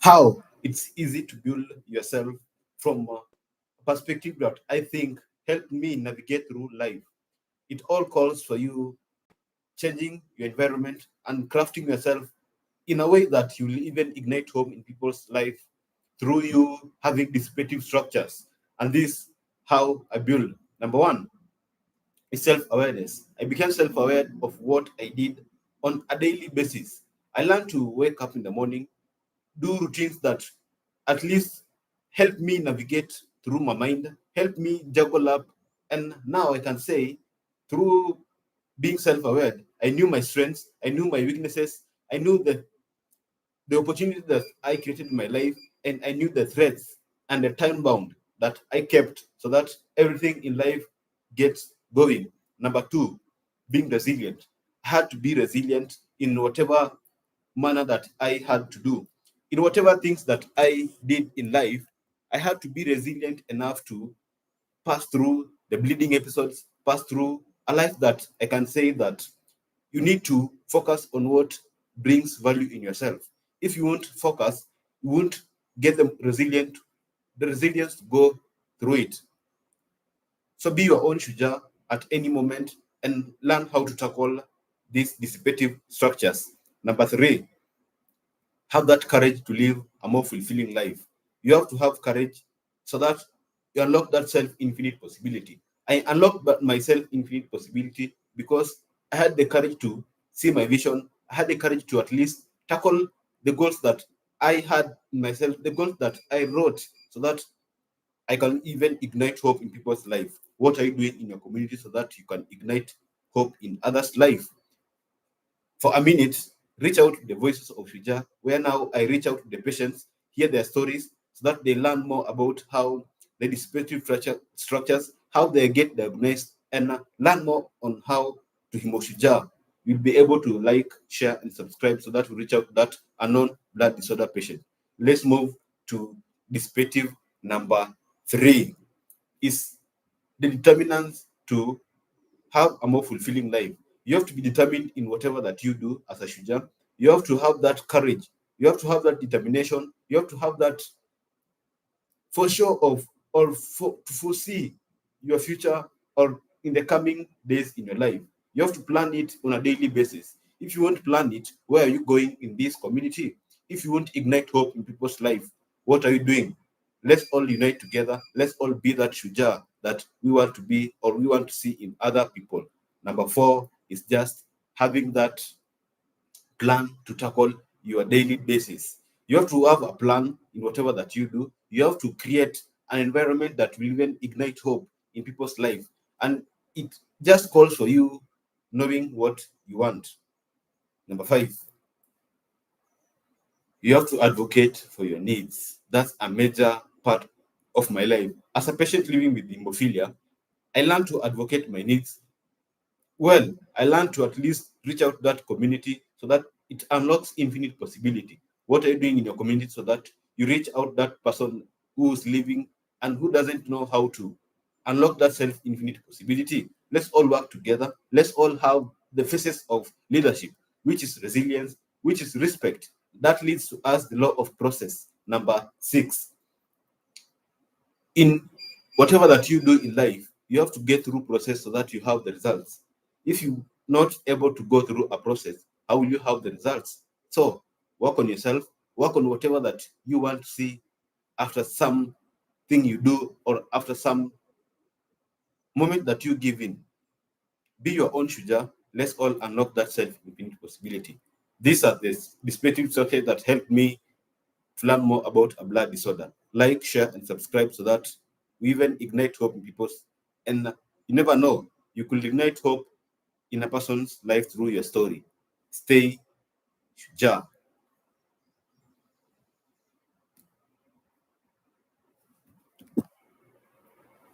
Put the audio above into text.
how it's easy to build yourself from a perspective that I think helped me navigate through life. It all calls for you changing your environment and crafting yourself in a way that you will even ignite hope in people's life through you having dissipative structures. And this how I build. Number one is self-awareness. I became self-aware of what I did on a daily basis. I learned to wake up in the morning, do routines that at least help me navigate through my mind, help me juggle up. And now I can say, through being self-aware, I knew my strengths, I knew my weaknesses, I knew the opportunities that I created in my life, and I knew the threats and the time bound that I kept so that everything in life gets going. Number two, being resilient. I had to be resilient in whatever manner that I had to do. In whatever things that I did in life, I had to be resilient enough to pass through the bleeding episodes, pass through a life that I can say that you need to focus on what brings value in yourself. If you won't focus, you won't get the resilience to go through it. So be your own Shujaa at any moment and learn how to tackle these dissipative structures. Number three, have that courage to live a more fulfilling life. You have to have courage so that you unlock that self infinite possibility. I unlocked my self infinite possibility because I had the courage to see my vision. I had the courage to at least tackle the goals that I had in myself, the goals that I wrote, so that I can even ignite hope in people's life. What are you doing in your community so that you can ignite hope in others' life? For a minute, reach out to the voices of Shujaa, where now I reach out to the patients, hear their stories, so that they learn more about how the dissipative structures, how they get diagnosed, and learn more on how to HemoShujaa. You'll be able to like, share, and subscribe so that we reach out to that unknown blood disorder patient. Let's move to dissipative number three. Is the determinants to have a more fulfilling life. You have to be determined in whatever that you do as a Shujaa. You have to have that courage. You have to have that determination. You have to have that for sure of or to foresee your future or in the coming days in your life. You have to plan it on a daily basis. If you won't plan it, where are you going in this community? If you won't ignite hope in people's life, what are you doing? Let's all unite together. Let's all be that Shujaa that we want to be or we want to see in other people. Number four is just having that plan to tackle your daily basis. You have to have a plan in whatever that you do. You have to create an environment that will even ignite hope in people's life. And it just calls for you knowing what you want. Number five, you have to advocate for your needs. That's a major part of my life. As a patient living with hemophilia, I learned to advocate my needs. Well, I learned to at least reach out to that community so that it unlocks infinite possibility. What are you doing in your community so that you reach out that person who's living and who doesn't know how to unlock that self-infinite possibility? Let's all work together. Let's all have the faces of leadership, which is resilience, which is respect. That leads to us the law of process. Number six, in whatever that you do in life, you have to get through process so that you have the results. If you're not able to go through a process, how will you have the results? So work on yourself, work on whatever that you want to see after something you do or after some moment that you give in. Be your own Shujaa. Let's all unlock that self-infinite possibility. These are the perspective sockets that help me to learn more about a blood disorder. Like, share, and subscribe so that we even ignite hope in people's. And you never know, you could ignite hope in a person's life through your story. Stay Shujaa.